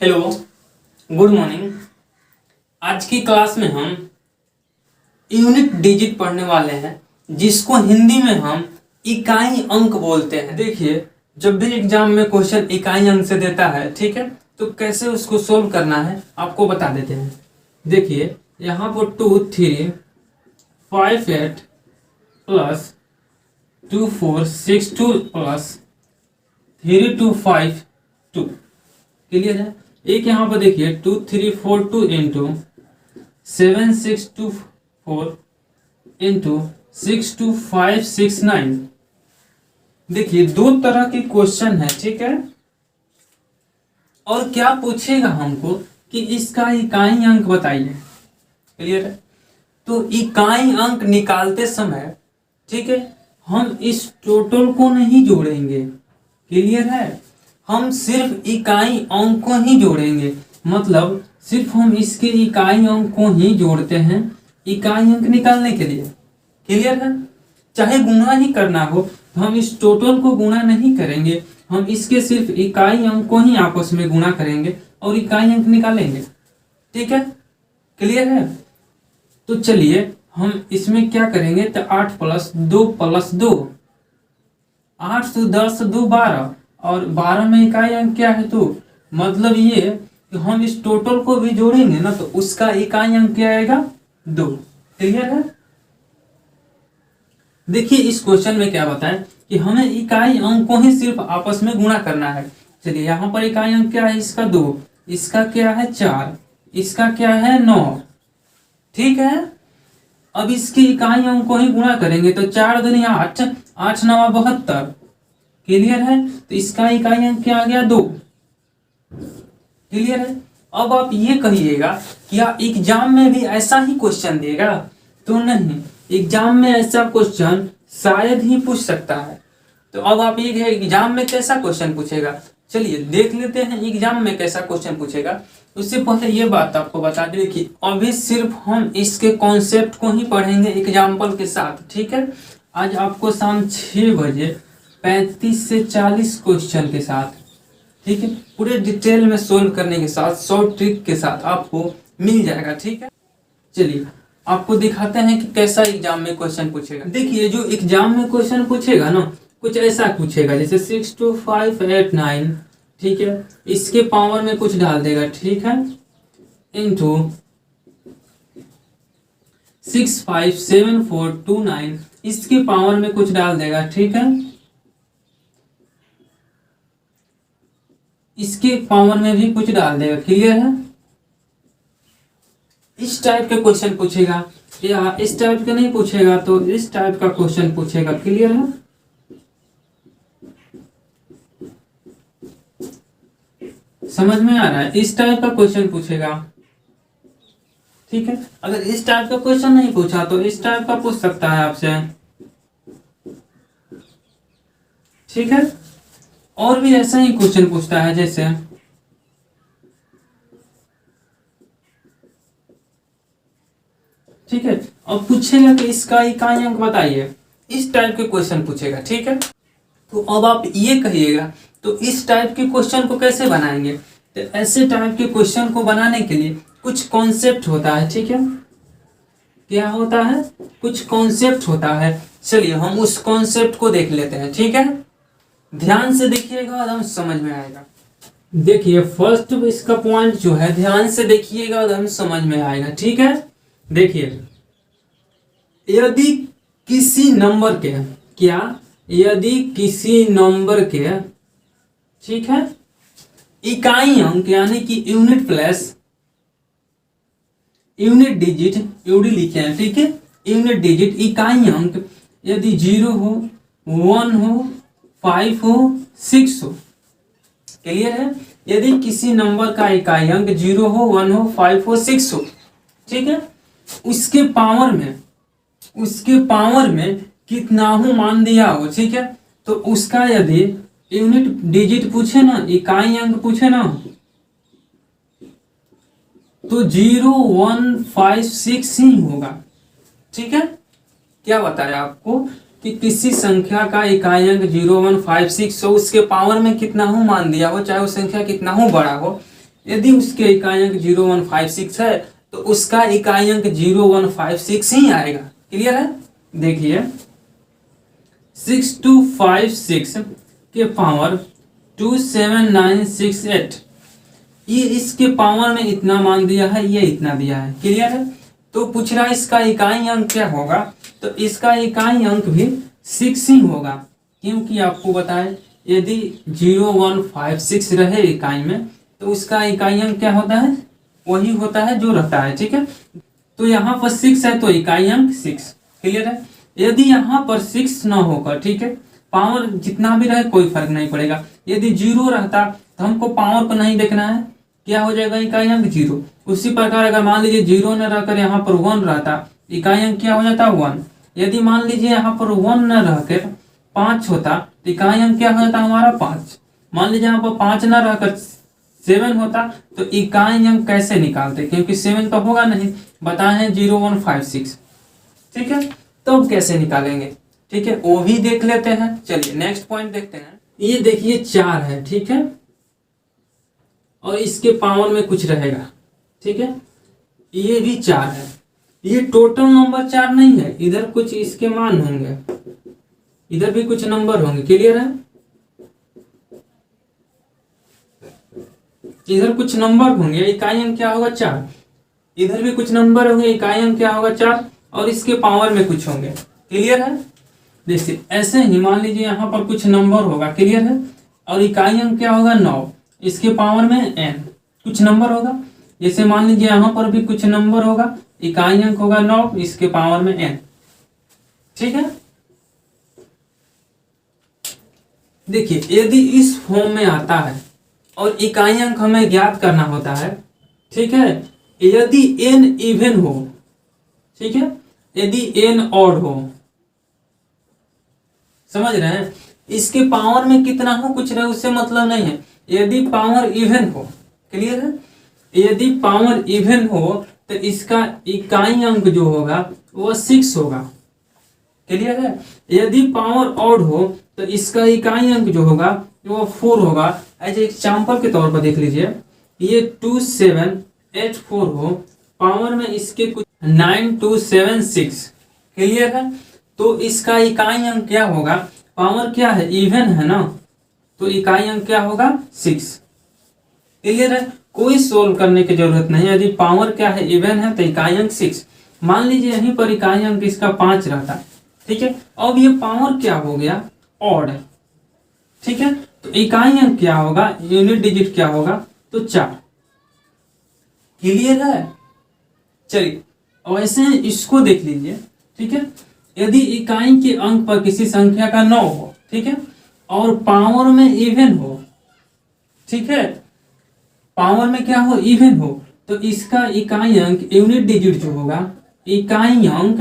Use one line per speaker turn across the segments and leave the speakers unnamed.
Hello, good morning. आज की class में हम यूनिट डिजिट पढ़ने वाले हैं, जिसको हिंदी में हम इकाई अंक बोलते हैं। देखिए, जब भी एग्जाम में क्वेश्चन इकाई अंक से देता है, ठीक है, तो कैसे उसको सोल्व करना है आपको बता देते हैं। देखिए, यहाँ पर 2 3 5 8 प्लस 2 4 6 2 प्लस 3 2 5 2 क्लियर है। एक यहाँ पर देखिए 2 3 4 2 इंटू 7 6 2 4 इंटू 6 2 5 6 9। देखिए, दो तरह के क्वेश्चन है, ठीक है। और क्या पूछेगा हमको कि इसका इकाई अंक बताइए। क्लियर है। तो इकाई अंक निकालते समय, ठीक है, हम इस टोटल को नहीं जोड़ेंगे। क्लियर है। हम सिर्फ इकाई अंक को ही जोड़ेंगे, मतलब सिर्फ हम इसके इकाई अंक को ही जोड़ते हैं इकाई अंक निकालने के लिए। क्लियर है। चाहे गुणा ही करना हो तो हम इस टोटल को गुणा नहीं करेंगे, हम इसके सिर्फ इकाई अंक को ही आपस में गुणा करेंगे और इकाई अंक निकालेंगे। ठीक है, क्लियर है। तो चलिए हम इसमें क्या करेंगे, तो 8 + 2 + 2, 8 से 10 2 12 और 12 में इकाई अंक क्या है, तो मतलब ये कि हम इस टोटल को भी जोड़ेंगे ना, तो उसका इकाई अंक क्या आएगा, 2। क्लियर है। देखिए, इस क्वेश्चन में क्या बताएं कि हमें इकाई अंक को ही सिर्फ आपस में गुणा करना है। चलिए, यहाँ पर इकाई अंक क्या है, इसका 2, इसका क्या है 4, इसका क्या है 9। ठीक है। अब इसकी इकाई अंक को ही गुणा करेंगे तो 4 दूनी 8, 8 9 72। क्लियर है। तो इसका इकाई अंक क्या आ गया, 2। क्लियर है। अब आप ये कहिएगा क्या एग्जाम में भी ऐसा ही क्वेश्चन देगा, तो नहीं, एग्जाम में ऐसा क्वेश्चन शायद ही पूछ सकता है। तो अब आप ये एग्जाम में कैसा क्वेश्चन पूछेगा, चलिए देख लेते हैं एग्जाम में कैसा क्वेश्चन पूछेगा। उससे पहले ये बात आपको बता दें कि अभी सिर्फ हम इसके कॉन्सेप्ट को ही पढ़ेंगे एग्जाम्पल के साथ। ठीक है। आज आपको शाम 6 बजे 35 से 40 क्वेश्चन के साथ, ठीक है, पूरे डिटेल में सोल्व करने के साथ, शॉर्ट ट्रिक के साथ आपको मिल जाएगा। ठीक है। चलिए आपको दिखाते हैं कि कैसा एग्जाम में क्वेश्चन पूछेगा। देखिए, जो एग्जाम में क्वेश्चन पूछेगा ना, कुछ ऐसा पूछेगा जैसे 6 2 5 8 9, ठीक है, इसके पावर में कुछ डाल देगा, ठीक है, इंटू 6 5 7 4 2 9, इसके पावर में कुछ डाल देगा, ठीक है, इसके पावर में भी कुछ डाल देगा। क्लियर है। इस टाइप के क्वेश्चन पूछेगा, या इस टाइप के नहीं पूछेगा तो इस टाइप का क्वेश्चन पूछेगा। क्लियर है। समझ में आ रहा है। इस टाइप का क्वेश्चन पूछेगा। ठीक है। अगर इस टाइप का क्वेश्चन नहीं पूछा तो इस टाइप का पूछ सकता है आपसे। ठीक है। और भी ऐसा ही क्वेश्चन पूछता है, जैसे ठीक है, अब पूछेगा कि इसका इकाई अंक बताइए। इस टाइप के क्वेश्चन पूछेगा। ठीक है। तो अब आप ये कहिएगा, तो इस टाइप के क्वेश्चन को कैसे बनाएंगे, तो ऐसे टाइप के क्वेश्चन को बनाने के लिए कुछ कॉन्सेप्ट होता है। ठीक है। क्या होता है, कुछ कॉन्सेप्ट होता है। चलिए हम उस कॉन्सेप्ट को देख लेते हैं। ठीक है। ध्यान से देखिएगा, एकदम समझ में आएगा। देखिए, फर्स्ट इसका पॉइंट जो है, ध्यान से देखिएगा, एकदम समझ में आएगा। ठीक है। देखिए, यदि किसी नंबर के, क्या, यदि किसी नंबर के, ठीक है, इकाई अंक यानी कि unit plus unit digit, UD लिखे हैं, ठीक है, यूनिट डिजिट इकाई अंक यदि 0 हो, 1 हो, 5 हो, 6 हो। क्लियर है। यदि किसी नंबर का इकाई अंक 0 हो, 1 हो, 5 हो, 6 हो, ठीक है, उसके पावर में कितना हो मान दिया हो, ठीक है, तो उसका यदि यूनिट डिजिट पूछे ना, इकाई अंक पूछे ना, तो 0 1 5 6 ही होगा। ठीक है। क्या बताया आपको कि किसी संख्या का इकाई अंक 0 1 5 6 हो, उसके पावर में कितना हो मान दिया हो, चाहे वो संख्या कितना हो बड़ा हो, यदि उसके इकाई अंक 0156 है तो उसका इकाई अंक 0156 ही आएगा। क्लियर है? देखिए 6256 के पावर 27968, ये इसके पावर में इतना मान दिया है, ये इतना दिया है। क्लियर है? तो पूछ रहा है इसका इकाई अंक क्या होगा, तो इसका इकाई अंक भी 6 ही होगा, क्योंकि आपको बताए यदि 0156 रहे इकाई में तो उसका इकाई अंक क्या होता है, वही होता है जो रहता है। ठीक है, तो यहाँ पर 6 है तो इकाई अंक 6। क्लियर है? यदि यहाँ पर 6 ना होकर, ठीक है, पावर जितना भी रहे कोई फर्क नहीं पड़ेगा। यदि 0 रहता तो हमको पावर को नहीं देखना है, क्या हो जाएगा इकाई अंक 0। उसी प्रकार अगर मान लीजिए 0 न रहकर यहाँ पर 1 रहता, इकाई अंक क्या हो जाता 1। यदि मान लीजिए यहाँ पर 1 न रहकर 5 होता तो इकाई अंक क्या हो जाता हमारा 5। मान लीजिए यहाँ पर 5 न रहकर 7 होता तो इकाई अंक कैसे निकालते, क्योंकि 7 तो होगा नहीं, बताए हैं 0156। ठीक है, तो अब कैसे निकालेंगे, ठीक है, वो भी देख लेते हैं। चलिए नेक्स्ट पॉइंट देखते हैं। ये देखिए 4 है, ठीक है, और इसके पावर में कुछ रहेगा। ठीक है, ये भी 4 है, ये टोटल नंबर 4 नहीं है, इधर कुछ इसके मान होंगे, इधर भी कुछ नंबर होंगे। क्लियर है? इधर कुछ नंबर होंगे, इकाई अंक क्या होगा 4, इधर भी कुछ नंबर होंगे, इकाई अंक क्या होगा 4, और इसके पावर में कुछ होंगे। क्लियर है? जैसे ऐसे ही मान लीजिए यहाँ पर कुछ नंबर होगा। क्लियर है? और इकाई अंक क्या होगा 9, इसके पावर में n कुछ नंबर होगा। जैसे मान लीजिए यहाँ पर भी कुछ नंबर होगा, इकाई अंक होगा 9, इसके पावर में n। ठीक है, देखिए यदि इस फॉर्म में आता है और इकाई अंक हमें ज्ञात करना होता है, ठीक है, यदि n इवन हो, ठीक है, यदि n ऑड हो, समझ रहे हैं, इसके पावर में कितना हो कुछ रहे उससे मतलब नहीं है, यदि पावर इवन हो। क्लियर है? यदि पावर इवन हो तो इसका इकाई अंक जो होगा वो 6 होगा। क्लियर है? यदि पावर ऑड हो तो इसका इकाई अंक जो होगा वो 4 होगा। ऐसे एग्जाम्पल के तौर पर देख लीजिए, ये 2784 हो, पावर में इसके कुछ 9276। क्लियर है? तो इसका इकाई अंक क्या होगा, पावर क्या है इवन है ना, तो इकाई अंक क्या होगा 6। क्लियर है? कोई सोल्व करने की जरूरत नहीं है, यदि पावर क्या है इवन है तो इकाई अंक 6। मान लीजिए यहीं पर इकाई अंक इसका 5 रहता है। ठीक है, अब ये पावर क्या हो गया ऑड है। ठीक है, तो इकाई अंक क्या होगा, यूनिट डिजिट क्या होगा, तो 4। क्लियर है? चलिए अब ऐसे इसको देख लीजिए। ठीक है, यदि इकाई के अंक पर किसी संख्या का 9 हो, ठीक है, और पावर में इवन हो, ठीक है, पावर में क्या हो इवन हो, तो इसका इकाई अंक यूनिट डिजिट जो होगा, इकाई अंक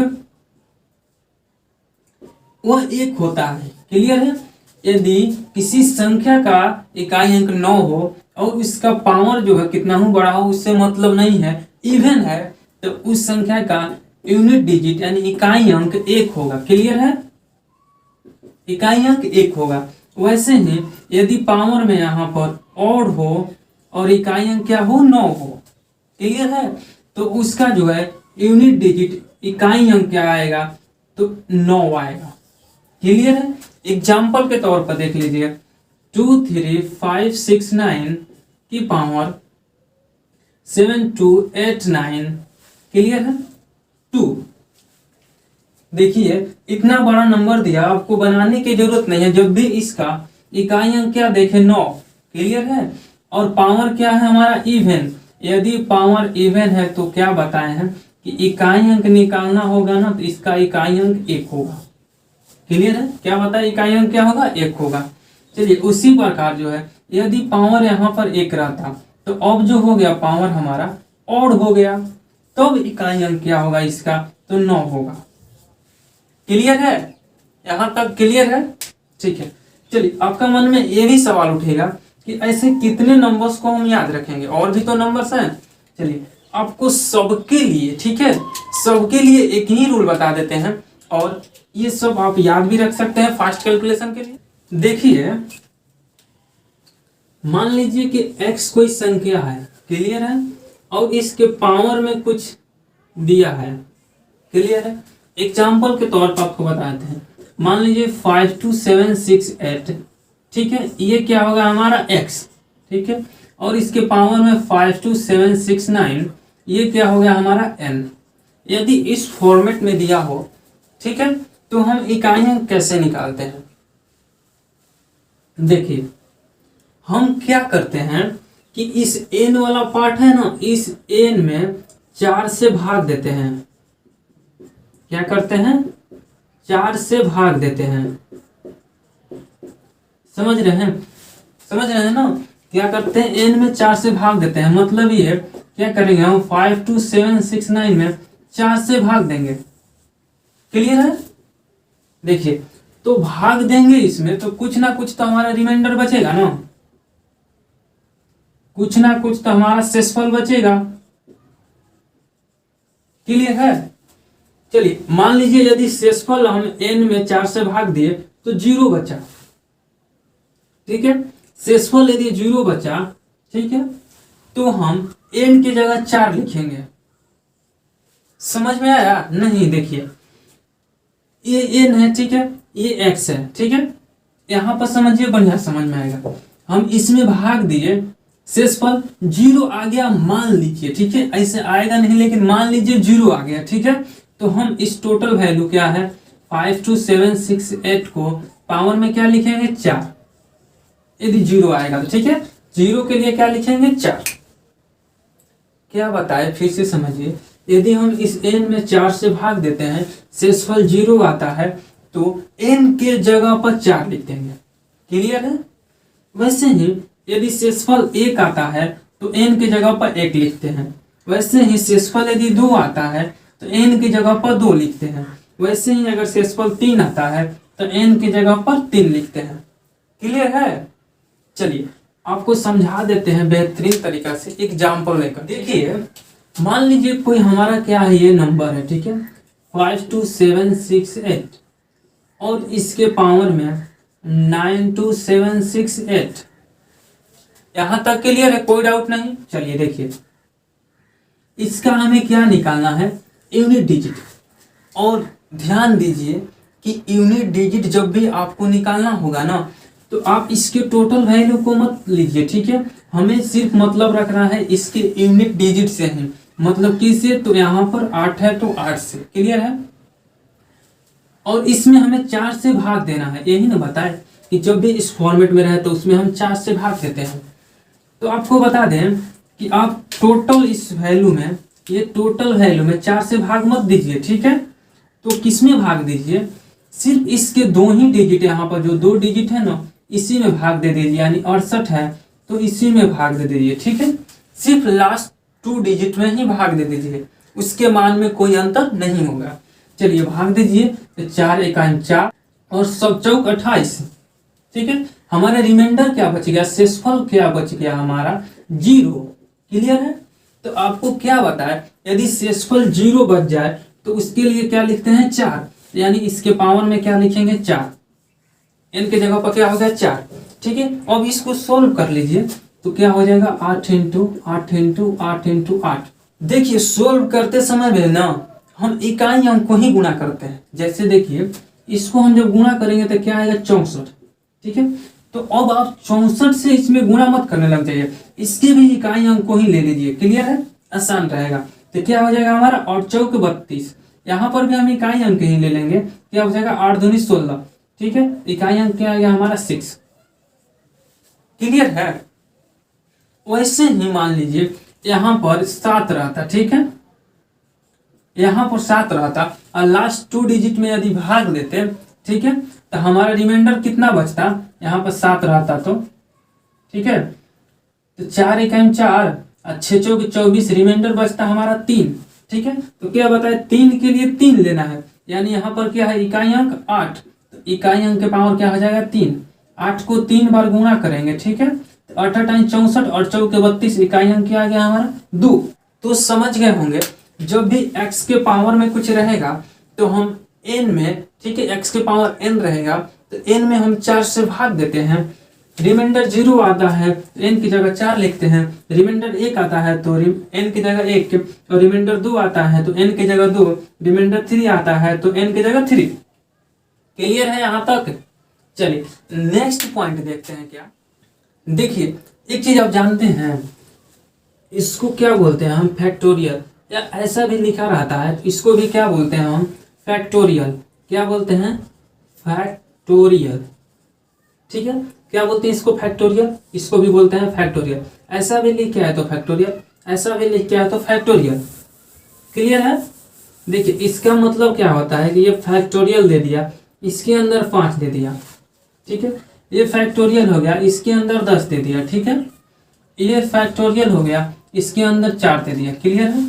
वह 1 होता है। क्लियर है? यदि किसी संख्या का इकाई अंक 9 हो और इसका पावर जो है कितना हो बड़ा हो उससे मतलब नहीं है, इवन है, तो उस संख्या का यूनिट डिजिट यानी इकाई अंक 1 होगा। क्लियर है? इकाई अंक 1 होगा। वैसे ही यदि पावर में यहाँ पर ऑड हो और इकाई अंक क्या हो 9 हो, क्लियर है, तो उसका जो है यूनिट डिजिट इकाई अंक क्या आएगा, तो 9 आएगा। क्लियर है? एग्जाम्पल के तौर पर देख लीजिए, 23569 की पावर 7289। क्लियर है? 2। देखिए इतना बड़ा नंबर दिया, आपको बनाने की जरूरत नहीं है। जब भी इसका इकाई अंक क्या देखे 9। क्लियर है? और पावर क्या है हमारा इवन, यदि पावर इवन है तो क्या बताए हैं कि इकाई अंक निकालना होगा ना, तो इसका इकाई अंक 1 होगा। क्लियर है? क्या बताए इकाई अंक क्या होगा 1 होगा। चलिए उसी प्रकार जो है यदि पावर यहाँ पर 1 रहता तो अब जो हो गया पावर हमारा ऑड हो गया, तब इकाई अंक क्या होगा इसका, तो 9 होगा। क्लियर है? यहां तक क्लियर है? ठीक है, चलिए आपका मन में ये भी सवाल उठेगा कि ऐसे कितने नंबर्स को हम याद रखेंगे, और भी तो नंबर्स हैं। चलिए आपको सबके लिए, ठीक है, सबके लिए एक ही रूल बता देते हैं, और ये सब आप याद भी रख सकते हैं फास्ट कैलकुलेशन के लिए। देखिए मान लीजिए कि x कोई संख्या है, क्लियर है, और इसके पावर में कुछ दिया है, क्लियर है। एग्जाम्पल के तौर पर आपको बताते हैं, मान लीजिए 52768, ठीक है, ये क्या होगा हमारा x, ठीक है, और इसके पावर में 52769, ये क्या हो गया हमारा n। यदि इस फॉर्मेट में दिया हो, ठीक है, तो हम इकाइयां कैसे निकालते हैं। देखिए हम क्या करते हैं कि इस n वाला पार्ट है ना, इस n में 4 से भाग देते हैं। क्या करते हैं, 4 से भाग देते हैं। समझ रहे हैं ना, क्या करते हैं, n में 4 से भाग देते हैं। मतलब ये क्या करेंगे हम 52769 में 4 से भाग देंगे। क्लियर है। देखिए तो भाग देंगे इसमें, तो कुछ ना कुछ तो हमारा रिमाइंडर बचेगा ना, कुछ ना कुछ तो हमारा शेषफल बचेगा। क्लियर है। चलिए मान लीजिए यदि शेषफल हम n में 4 से भाग दिए तो 0 बचा, ठीक है, शेषफल यदि 0 बचा, ठीक है, तो हम n की जगह 4 लिखेंगे। समझ में आया नहीं। देखिए ये n है, ठीक है, ये x है, ठीक है, यहां पर समझिए, बढ़िया समझ में आएगा। हम इसमें भाग दिए, शेषफल 0 आ गया मान लीजिए, ठीक है, ऐसे आएगा नहीं लेकिन मान लीजिए 0 आ गया, ठीक है, तो हम इस टोटल वैल्यू क्या है 52768 को पावर में क्या लिखेंगे 4। यदि 0 आएगा तो ठीक है, 0 के लिए क्या लिखेंगे 4। क्या बताए फिर से समझिए, यदि हम इस n में 4 से भाग देते हैं, शेषफल 0 आता है, तो n के जगह पर 4 लिख देंगे। क्लियर है। वैसे ही यदि शेषफल 1 आता है तो n के जगह पर 1 लिखते हैं। वैसे ही शेषफल यदि 2 आता है तो n की जगह पर 2 लिखते हैं। वैसे ही अगर शेषफल 3 आता है तो n की जगह पर 3 लिखते हैं। क्लियर है। चलिए आपको समझा देते हैं बेहतरीन तरीका से एग्जाम्पल लेकर। देखिए मान लीजिए कोई हमारा क्या है, ये नंबर है, ठीक है, 52768 और इसके पावर में 92768। यहां तक क्लियर है, कोई डाउट नहीं। चलिए देखिए इसका हमें क्या निकालना है, यूनिट डिजिट। और ध्यान दीजिए कि यूनिट डिजिट जब भी आपको निकालना होगा ना, तो आप इसके टोटल वैल्यू को मत लीजिए, ठीक है, हमें सिर्फ मतलब रखना है इसके यूनिट डिजिट से ही। मतलब किससे, तो यहाँ पर 8 है तो 8 से। क्लियर है। और इसमें हमें 4 से भाग देना है, यही ना बताए कि जब भी इस फॉर्मेट में रहे तो उसमें हम 4 से भाग देते हैं। तो आपको बता दें कि आप टोटल इस वैल्यू में, ये टोटल वैल्यू में 4 से भाग मत दीजिए, ठीक है, तो किसमें भाग दीजिए, सिर्फ इसके 2 ही डिजिट, यहाँ पर जो 2 डिजिट है ना, इसी में भाग दे दीजिए। यानी 68 है तो इसी में भाग दे दीजिए, ठीक है, सिर्फ लास्ट 2 डिजिट में ही भाग दे दीजिए, उसके मान में कोई अंतर नहीं होगा। चलिए भाग दीजिए, तो 4 एकान 4 और सब चौक 28, ठीक है, हमारा रिमाइंडर क्या बच गया, शेषफल क्या बच गया हमारा 0। क्लियर है। तो आपको क्या बताया, यदि शेषफल 0 बच जाए तो उसके लिए क्या लिखते हैं 4, यानी इसके पावर में क्या लिखेंगे 4, n के जगह पर क्या हो गया 4, ठीक है। अब इसको सोल्व कर लीजिए तो क्या हो जाएगा 8 इंटू 8 इंटू 8 इंटू 8। देखिए सोल्व करते समय में ना हम इकाई अंक को ही गुणा करते हैं। जैसे देखिए इसको हम जब गुणा करेंगे तो क्या आएगा 64, ठीक है। तो अब आप 64 से इसमें गुणा मत करने लग जाइए, इसके भी इकाई अंक को ही ले लीजिए। क्लियर है, आसान रहेगा। तो क्या हो जाएगा हमारा 8 चौक 32, यहाँ पर भी हम इकाई अंक ही ले लेंगे, क्या हो जाएगा 8 दूनी 16, ठीक है, इकाई अंक क्या आ गया हमारा 6। क्लियर है। वैसे ही मान लीजिए यहाँ पर 7 रहता, ठीक है, यहाँ पर 7 रहता और लास्ट 2 डिजिट में यदि भाग देते, ठीक है, तो हमारा रिमाइंडर कितना बचता, यहाँ पर 7 रहता तो, ठीक है, तो 4 इकाई 4 और 6 चौक 24, रिमाइंडर बचता हमारा 3, ठीक है। तो क्या बताए 3 के लिए 3 लेना है, यानी यहाँ पर क्या है इकाई अंक 8, तो इकाई अंक के पावर क्या हो जाएगा 3, 8 को 3 बार गुणा करेंगे, ठीक है, तो 8 8 64 और चौक 32, इकाई अंक क्या आ गया हमारा 2। तो समझ गए होंगे जब भी x के पावर में कुछ रहेगा तो हम n में, ठीक है, x के पावर n रहेगा तो n में हम 4 से भाग देते हैं, रिमाइंडर 0 आता है तो n की जगह 4 लिखते हैं, रिमाइंडर 1 आता है तो n की जगह 1, और रिमाइंडर 2 आता है तो n की जगह 2, रिमाइंडर 3 आता है तो n की जगह 3। क्लियर है यहाँ तक? चलिए नेक्स्ट पॉइंट देखते हैं। क्या देखिए, एक चीज आप जानते हैं, इसको क्या बोलते हैं हम? फैक्टोरियल, या ऐसा भी लिखा रहता है तो इसको भी क्या बोलते हैं हम? फैक्टोरियल। क्या बोलते हैं? फैक्टोरियल। ठीक है, क्या बोलते हैं इसको? फैक्टोरियल। इसको भी बोलते हैं फैक्टोरियल। ऐसा भी लिख के आए तो फैक्टोरियल, ऐसा भी लिख के आए तो फैक्टोरियल। क्लियर है? देखिए इसका मतलब क्या होता है कि ये फैक्टोरियल दे दिया, इसके अंदर 5 दे दिया, ठीक है, ये फैक्टोरियल हो गया, इसके अंदर 10 दे दिया, ठीक है, ये फैक्टोरियल हो गया, इसके अंदर 4 दे दिया। क्लियर है?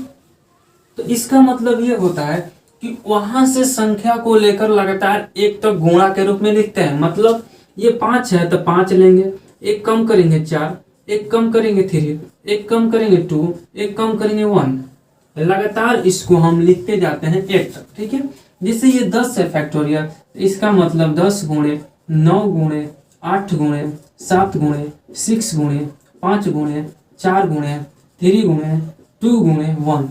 तो इसका मतलब ये होता है कि वहां से संख्या को लेकर लगातार एक तक गुणा के रूप में लिखते हैं। मतलब ये 5 है तो 5 लेंगे, एक कम करेंगे 4, एक कम करेंगे 3, एक कम करेंगे 2, एक कम करेंगे 1, लगातार इसको हम लिखते जाते हैं एक तक। ठीक है, जैसे ये 10 है फैक्टोरियल, इसका मतलब 10 गुणे 9 गुणे 8 गुणे 7 गुणे 6 गुणे 5 गुणे 4 गुणे 3 गुणे 2 गुणे 1।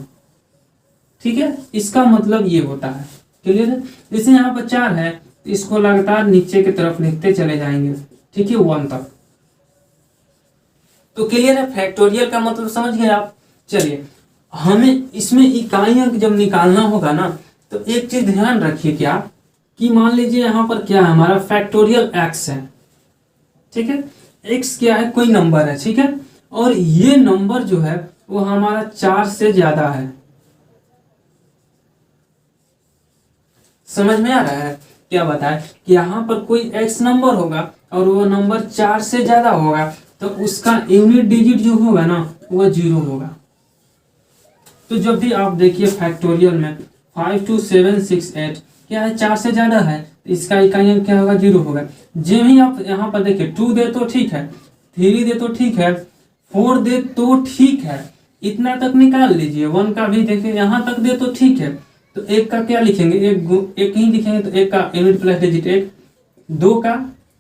ठीक है, इसका मतलब ये होता है। क्लियर है? जैसे यहाँ पर 4 है तो इसको लगातार नीचे की तरफ लिखते चले जाएंगे, ठीक है, 1 तक। तो क्लियर है? फैक्टोरियल का मतलब समझ गए आप? चलिए, हमें इसमें इकाई अंक जब निकालना होगा ना, तो एक चीज ध्यान रखिए, क्या कि मान लीजिए यहाँ पर क्या है, हमारा फैक्टोरियल x है, ठीक है, x क्या है? कोई नंबर है, ठीक है, और ये नंबर जो है वो हमारा 4 से ज्यादा है। समझ में आ रहा है? क्या बताए कि यहाँ पर कोई x नंबर होगा और वो नंबर 4 से ज्यादा होगा, तो उसका यूनिट डिजिट जो होगा ना वो 0 होगा। तो जब भी आप देखिए फैक्टोरियल में 5 2 7 6 8 क्या है? 4 से ज्यादा है, तो इसका इकाई अंक क्या होगा? 0 होगा। जब ही आप यहाँ पर देखिए 2 दे तो ठीक है, 3 दे तो ठीक है, 4 दे तो ठीक है, इतना तक निकाल लीजिए। 1 का भी देखिए यहाँ तक दे तो ठीक है, तो 1 का क्या लिखेंगे? एक ही लिखेंगे, तो 1 का यूनिट प्लस डिजिट 1, 2 का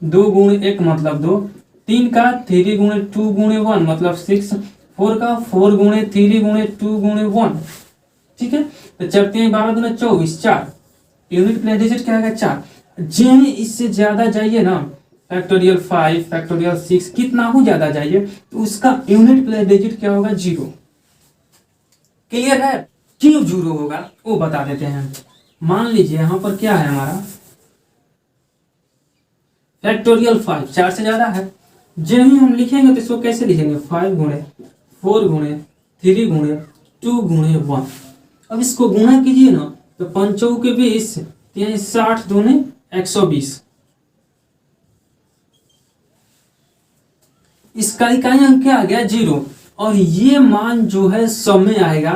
2 गुणे 1 मतलब 2, 3 का 3 गुणे 2 गुणे 1 मतलब 6, 4 का 4 गुणे 3 गुणे 2 गुणे 1। ठीक है, तो 4 3 12 गुणे 24, 4, यूनिट प्लस डिजिट क्या है? 4। जो इससे ज्यादा जाइए ना, फैक्टोरियल 5 फैक्टोरियल 6 कितना हो ज्यादा जाइए, तो उसका यूनिट प्लस डिजिट क्या होगा? 0। क्लियर है? क्यों 0 होगा वो बता देते हैं। मान लीजिए यहाँ पर क्या है हमारा फैक्टोरियल 5 4 से ज्यादा है, जब ही हम लिखेंगे तो इसको कैसे लिखेंगे? 5 गुणे 4 गुणे 3 गुणे 2 गुणे 1। अब इसको गुणा कीजिए ना, तो 5 के 20, 60 दूने 120। इसका इकाई अंक क्या आ गया? 0। और ये मान जो है सब में आएगा,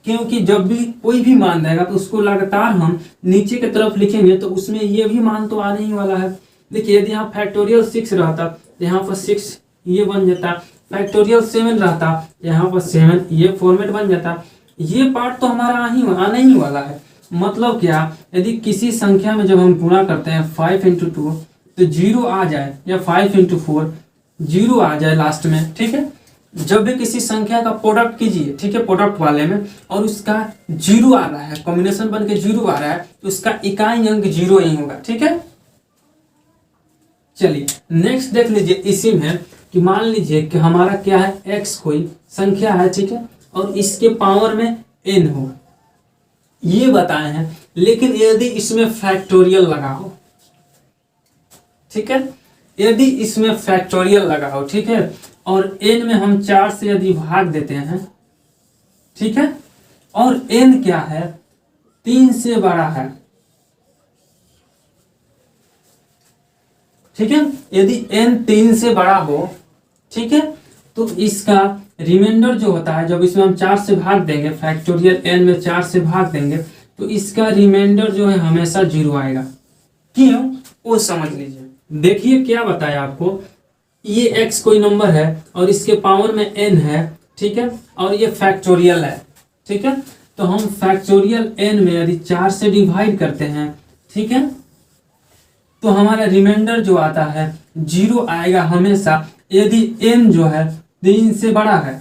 क्योंकि जब भी कोई भी मान देगा तो उसको लगातार हम नीचे की तरफ लिखेंगे, तो उसमें ये भी मान तो आने ही वाला है। देखिए यदि यहाँ फैक्टोरियल 6 रहता तो यहाँ पर 6 ये बन जाता, फैक्टोरियल 7 रहता यहाँ पर 7 ये फॉर्मेट बन जाता। ये पार्ट तो हमारा आने ही वाला है। मतलब क्या, यदि किसी संख्या में जब हम गुणा करते हैं 5 × 2 तो 0 आ जाए, या 5 × 4 0 आ जाए लास्ट में। ठीक है, जब भी किसी संख्या का प्रोडक्ट कीजिए, ठीक है, प्रोडक्ट वाले में, और उसका 0 आ रहा है, कॉम्बिनेशन बन के 0 आ रहा है, तो उसका इकाई अंक 0 ही होगा। ठीक है, चलिए नेक्स्ट देख लीजिए। इसी में कि मान लीजिए कि हमारा क्या है, x कोई संख्या है, ठीक है, और इसके पावर में n हो, ये बताए हैं। लेकिन यदि इसमें फैक्टोरियल लगा हो, ठीक है, यदि इसमें फैक्टोरियल लगा हो, ठीक है, और n में हम 4 से यदि भाग देते हैं, ठीक है, और n क्या है? 3 से बड़ा है, ठीक है, यदि n 3 से बड़ा हो, ठीक है, तो इसका रिमाइंडर जो होता है, जब इसमें हम 4 से भाग देंगे, फैक्टोरियल n में 4 से भाग देंगे, तो इसका रिमाइंडर जो है हमेशा 0 आएगा। क्यों? वो समझ लीजिए। देखिए क्या बताया आपको, ये x कोई नंबर है और इसके पावर में n है, ठीक है, और ये फैक्टोरियल है, ठीक है, तो हम फैक्टोरियल n में यदि 4 से डिवाइड करते हैं, ठीक है, तो हमारा रिमाइंडर जो आता है जीरो आएगा हमेशा यदि n जो है 3 से बड़ा है।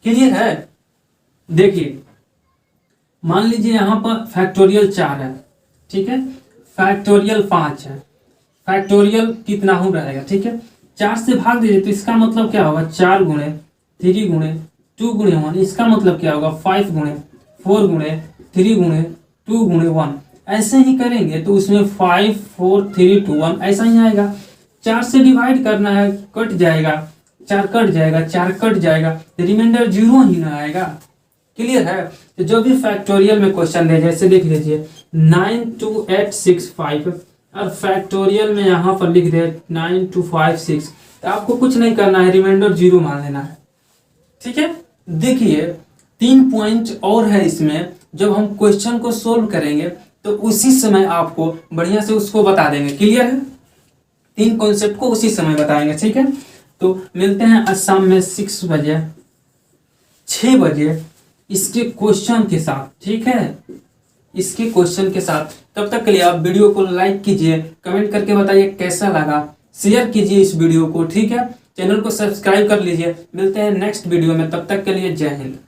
क्लियर है? देखिए मान लीजिए यहाँ पर फैक्टोरियल 4 है, ठीक है, फैक्टोरियल 5 है, फैक्टोरियल कितना हो रहेगा, ठीक है, 4 से भाग दीजिए तो इसका मतलब क्या होगा 4 गुणे 3 गुणे 2 गुणे 1, इसका मतलब क्या होगा 5 गुणे 4 गुणे 3 गुणे 2 गुणे 1। ऐसे ही करेंगे तो उसमें 5 4 3 2 1 ऐसा ही आएगा। 4 से डिवाइड करना है, कट जाएगा, 4 कट जाएगा, 4 कट जाएगा, रिमाइंडर 0 ही ना आएगा। क्लियर है? तो जो भी फैक्टोरियल में क्वेश्चन दे, जैसे लिख लीजिए 92865 और फैक्टोरियल में यहाँ पर लिख दे 9256, तो आपको कुछ नहीं करना है, रिमाइंडर 0 मान लेना है। ठीक है, देखिए 3 पॉइंट और है इसमें, जब हम क्वेश्चन को सोल्व करेंगे तो उसी समय आपको बढ़िया से उसको बता देंगे। क्लियर है? 3 कॉन्सेप्ट को उसी समय बताएंगे। ठीक है, तो मिलते हैं असम में 6 बजे 6 बजे इसके क्वेश्चन के साथ। ठीक है, इसके क्वेश्चन के साथ। तब तक के लिए आप वीडियो को लाइक कीजिए, कमेंट करके बताइए कैसा लगा, शेयर कीजिए इस वीडियो को। ठीक है, चैनल को सब्सक्राइब कर लीजिए। मिलते हैं नेक्स्ट वीडियो में, तब तक के लिए जय हिंद।